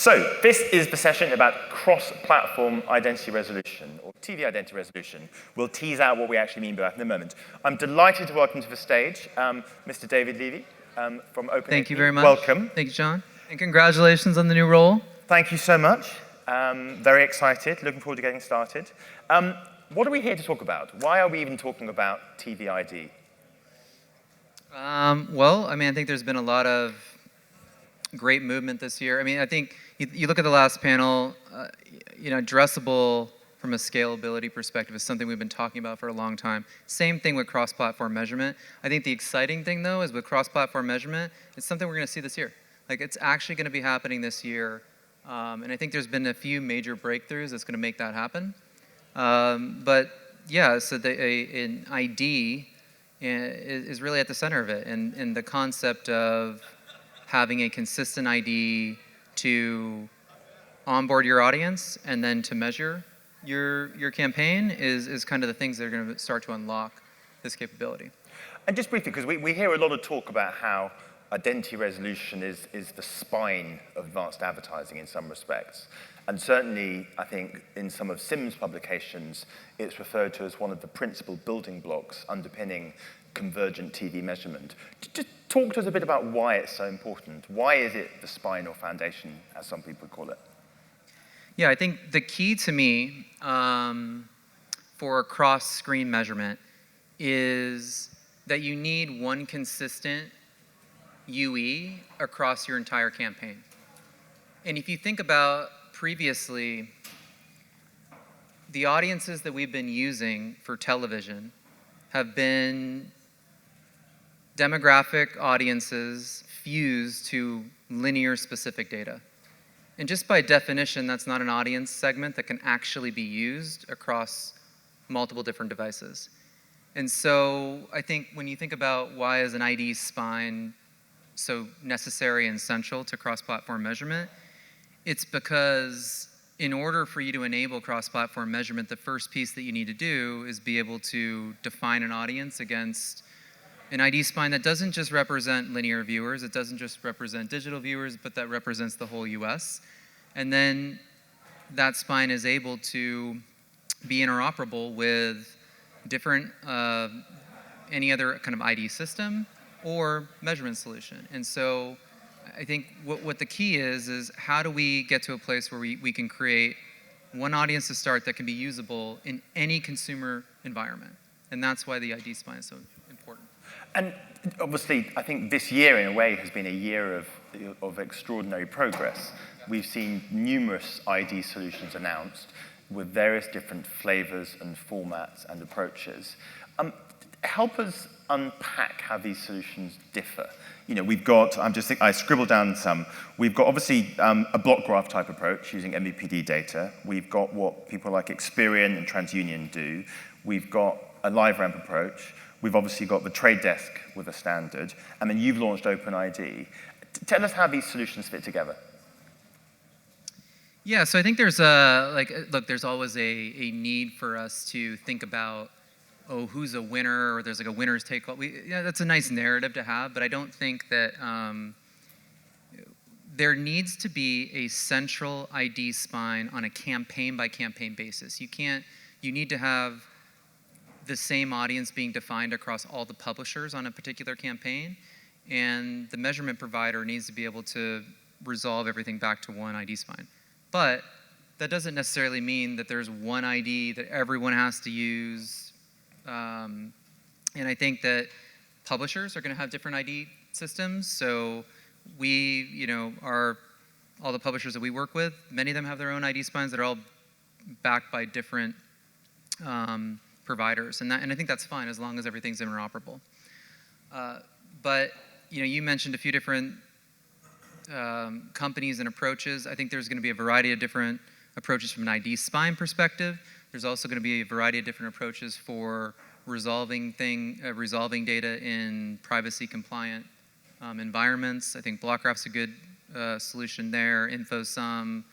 So this is the session about cross-platform identity resolution, or TV identity resolution. We'll tease out what we actually mean by that in a moment. I'm delighted to welcome to the stage Mr. David Levy from OpenAP. Thank you very much. Welcome. Thank you, John. And congratulations on the new role. Thank you so much. Very excited. Looking forward to getting started. What are we here to talk about? Why are we even talking about TV ID? Well, I think there's been a lot of great movement this year. I think you look at the last panel, addressable from a scalability perspective is something we've been talking about for a long time. Same thing with cross-platform measurement. I think the exciting thing, though, is with cross-platform measurement, it's something we're going to see this year. It's actually going to be happening this year, and I think there's been a few major breakthroughs that's going to make that happen. But yeah, so an ID is really at the center of it, and the concept of having a consistent ID to onboard your audience and then to measure your campaign is kind of the things that are going to start to unlock this capability. And just briefly, because we hear a lot of talk about how identity resolution is the spine of advanced advertising in some respects. And certainly, I think, in some of Sim's publications, it's referred to as one of the principal building blocks underpinning convergent TV measurement. Just talk to us a bit about why it's so important. Why is it the spine or foundation, as some people call it? Yeah, I think the key to me for cross-screen measurement is that you need one consistent UE across your entire campaign. And if you think about previously, the audiences that we've been using for television have been demographic audiences fused to linear specific data. And just by definition, that's not an audience segment that can actually be used across multiple different devices. And so I think when you think about why is an ID spine so necessary and central to cross-platform measurement, it's because in order for you to enable cross-platform measurement, the first piece that you need to do is be able to define an audience against an ID spine that doesn't just represent linear viewers, it doesn't just represent digital viewers, but that represents the whole US. And then that spine is able to be interoperable with different, any other kind of ID system or measurement solution. And so I think what the key is how do we get to a place where we can create one audience to start that can be usable in any consumer environment. And that's why the ID spine is so important. And obviously, I think this year, in a way, has been a year of extraordinary progress. We've seen numerous ID solutions announced with various different flavors and formats and approaches. Help us unpack how these solutions differ. We've got, I scribbled down some. We've got, obviously, a block graph type approach using MVPD data. We've got what people like Experian and TransUnion do. We've got a live ramp approach. We've obviously got the Trade Desk with a standard. And then you've launched OpenID. Tell us how these solutions fit together. Yeah, so I think there's there's always a need for us to think about, who's a winner, or there's a winner's take all. That's a nice narrative to have, but I don't think that there needs to be a central ID spine on a campaign-by-campaign basis. You need to have the same audience being defined across all the publishers on a particular campaign, and the measurement provider needs to be able to resolve everything back to one ID spine. But that doesn't necessarily mean that there's one ID that everyone has to use. And I think that publishers are going to have different ID systems. So all the publishers that we work with, many of them have their own ID spines that are all backed by different providers. And I think that's fine as long as everything's interoperable. But you mentioned a few different companies and approaches. I think there's going to be a variety of different approaches from an ID spine perspective. There's also going to be a variety of different approaches for resolving data in privacy-compliant environments. I think BlockGraph's a good solution there. InfoSum,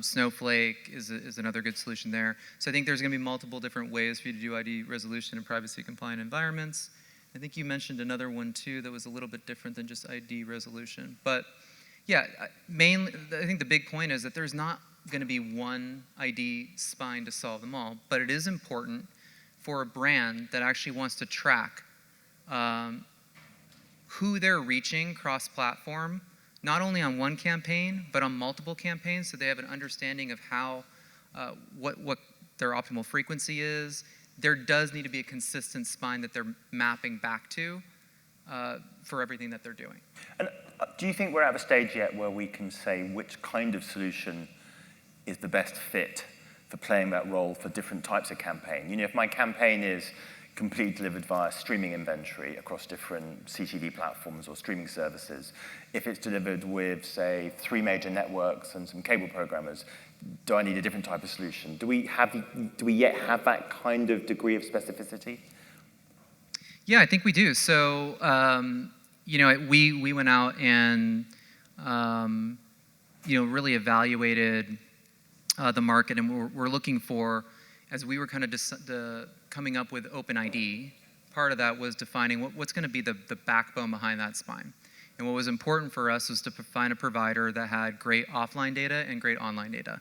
Snowflake is another good solution there. So I think there's going to be multiple different ways for you to do ID resolution in privacy-compliant environments. I think you mentioned another one too that was a little bit different than just ID resolution. But Yeah, mainly, I think the big point is that there's not going to be one ID spine to solve them all, but it is important for a brand that actually wants to track who they're reaching cross-platform, not only on one campaign, but on multiple campaigns, so they have an understanding of how, what their optimal frequency is. There does need to be a consistent spine that they're mapping back to for everything that they're doing. And do you think we're at a stage yet where we can say which kind of solution is the best fit for playing that role for different types of campaign? You know, if my campaign is completely delivered via streaming inventory across different CTV platforms or streaming services, if it's delivered with, say, 3 major networks and some cable programmers, do I need a different type of solution? Do we yet have that kind of degree of specificity? Yeah, I think we do. So, you know, we went out and, you know, really evaluated the market, and we're looking for, as we were kind of coming up with OpenID, part of that was defining what's going to be the backbone behind that spine. And what was important for us was to find a provider that had great offline data and great online data.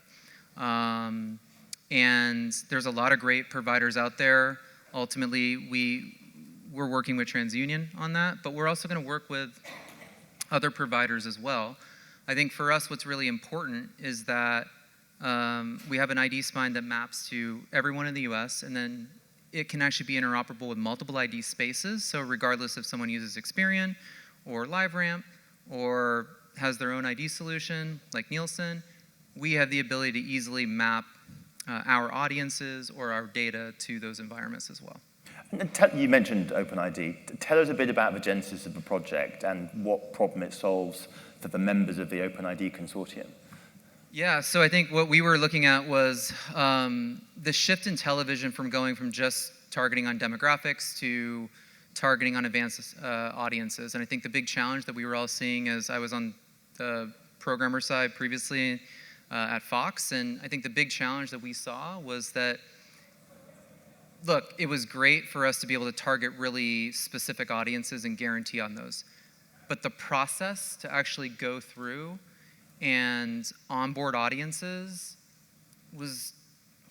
And there's a lot of great providers out there. Ultimately, we're working with TransUnion on that, but we're also going to work with other providers as well. I think for us, what's really important is that we have an ID spine that maps to everyone in the US, and then it can actually be interoperable with multiple ID spaces. So regardless if someone uses Experian or LiveRamp or has their own ID solution like Nielsen, we have the ability to easily map our audiences or our data to those environments as well. You mentioned OpenID. Tell us a bit about the genesis of the project and what problem it solves for the members of the OpenID consortium. Yeah, so I think what we were looking at was the shift in television from going from just targeting on demographics to targeting on advanced audiences. And I think the big challenge that we were all seeing as I was on the programmer side previously at Fox, and I think the big challenge that we saw was that, look, it was great for us to be able to target really specific audiences and guarantee on those. But the process to actually go through and onboard audiences was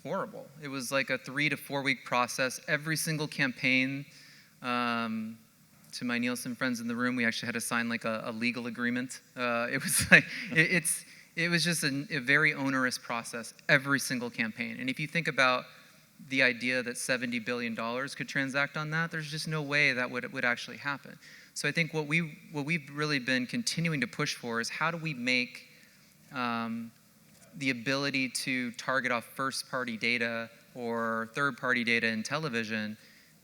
horrible. It was like a 3 to 4 week process. Every single campaign, to my Nielsen friends in the room, we actually had to sign like a legal agreement. It was like, it was just a very onerous process, every single campaign. And if you think about the idea that $70 billion could transact on that, there's just no way that would actually happen. So I think what we've really been continuing to push for is how do we make the ability to target off first-party data or third-party data in television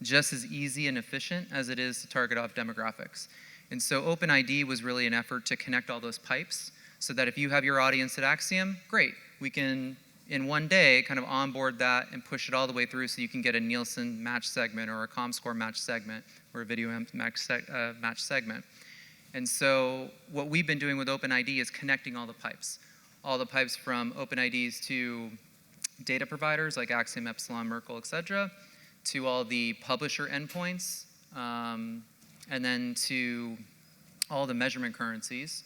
just as easy and efficient as it is to target off demographics. And so OpenID was really an effort to connect all those pipes so that if you have your audience at Axiom, great, we can, in one day, kind of onboard that and push it all the way through so you can get a Nielsen match segment or a ComScore match segment or a video match segment. And so what we've been doing with OpenID is connecting all the pipes from OpenIDs to data providers like Axiom, Epsilon, Merkle, et cetera, to all the publisher endpoints, and then to all the measurement currencies.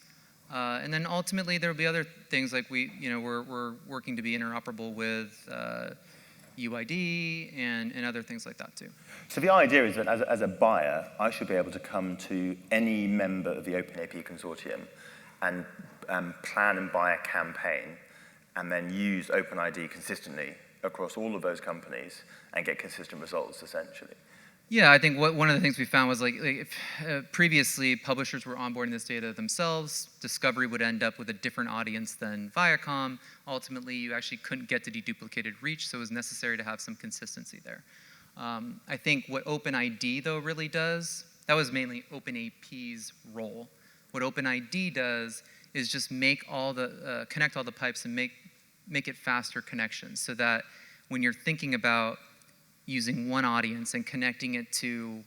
And then ultimately there will be other things like we're working to be interoperable with UID and other things like that too. So the idea is that as a buyer, I should be able to come to any member of the OpenAP consortium and plan and buy a campaign and then use OpenID consistently across all of those companies and get consistent results, essentially. Yeah, I think one of the things we found was if previously publishers were onboarding this data themselves, Discovery would end up with a different audience than Viacom. Ultimately, you actually couldn't get to deduplicated reach, so it was necessary to have some consistency there. I think what OpenID, though, really does, that was mainly OpenAP's role. What OpenID does is just make connect all the pipes and make it faster connections so that when you're thinking about using one audience and connecting it to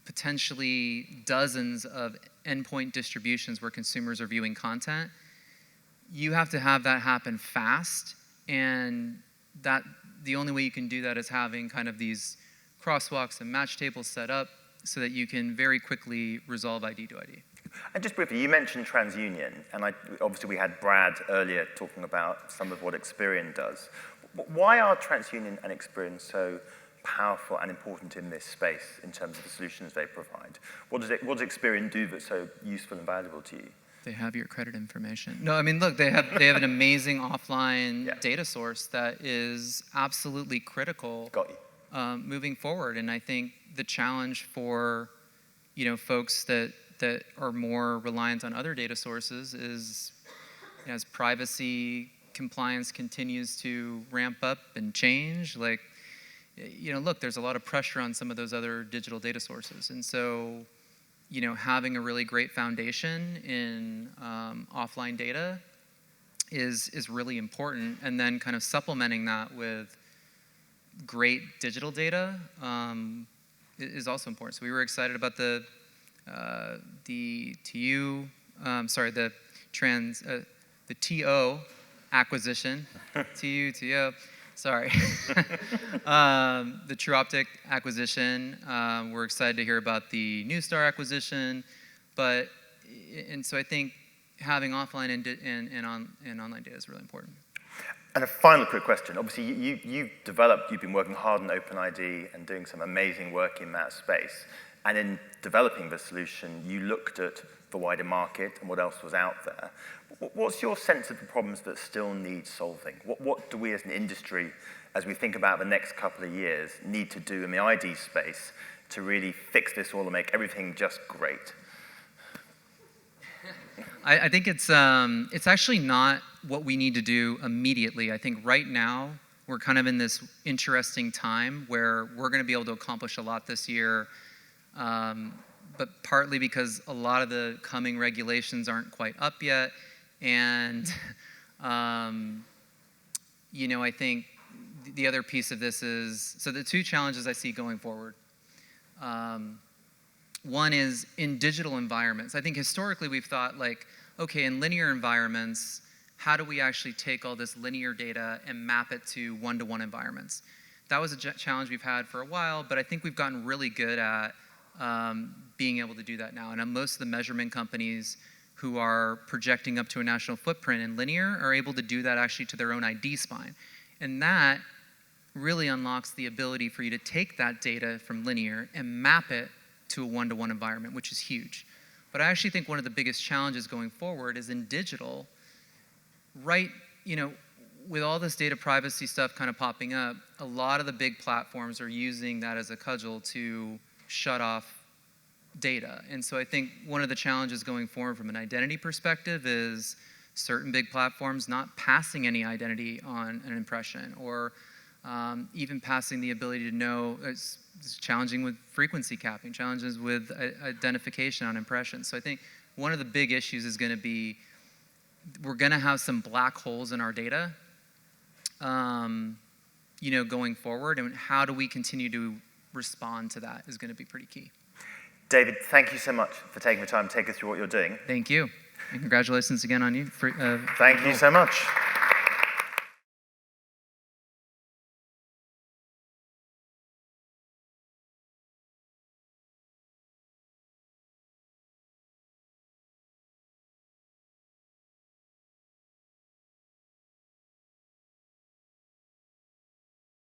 potentially dozens of endpoint distributions where consumers are viewing content, you have to have that happen fast, and that the only way you can do that is having kind of these crosswalks and match tables set up so that you can very quickly resolve ID to ID. And just briefly, you mentioned TransUnion, and obviously we had Brad earlier talking about some of what Experian does. Why are TransUnion and Experian so powerful and important in this space in terms of the solutions they provide? What does Experian do that's so useful and valuable to you? They have your credit information. No, I mean, look, they have an amazing offline data source that is absolutely critical. Got you. Moving forward. And I think the challenge for folks that are more reliant on other data sources is, as privacy compliance continues to ramp up and change, like, look, there's a lot of pressure on some of those other digital data sources. And so, having a really great foundation in offline data is really important. And then kind of supplementing that with great digital data is also important. So we were excited about the TO acquisition, TO, sorry, the True Optic acquisition. We're excited to hear about the Newstar acquisition, and so I think having offline and online data is really important. And a final quick question. Obviously, you've been working hard on OpenID and doing some amazing work in that space. And in developing the solution, you looked at the wider market and what else was out there. What's your sense of the problems that still need solving? What do we as an industry, as we think about the next couple of years, need to do in the ID space to really fix this all and make everything just great? I think it's actually not what we need to do immediately. I think right now we're kind of in this interesting time where we're going to be able to accomplish a lot this year, but partly because a lot of the coming regulations aren't quite up yet, and I think the other piece of this is, so the two challenges I see going forward. One is in digital environments. I think historically we've thought, like, okay, in linear environments, how do we actually take all this linear data and map it to one-to-one environments? That was a challenge we've had for a while, but I think we've gotten really good at being able to do that now. And most of the measurement companies who are projecting up to a national footprint in linear are able to do that actually to their own ID spine. And that really unlocks the ability for you to take that data from linear and map it to a one-to-one environment, which is huge. But I actually think one of the biggest challenges going forward is in digital, right, with all this data privacy stuff kind of popping up, a lot of the big platforms are using that as a cudgel to shut off data. And so I think one of the challenges going forward from an identity perspective is certain big platforms not passing any identity on an impression, or even passing the ability to know. It's challenging with frequency capping, challenges with identification on impressions. So I think one of the big issues is going to be we're going to have some black holes in our data, going forward, and how do we continue to respond to that is going to be pretty key. David, thank you so much for taking the time to take us through what you're doing. Thank you. And congratulations again on you. Thank you so much.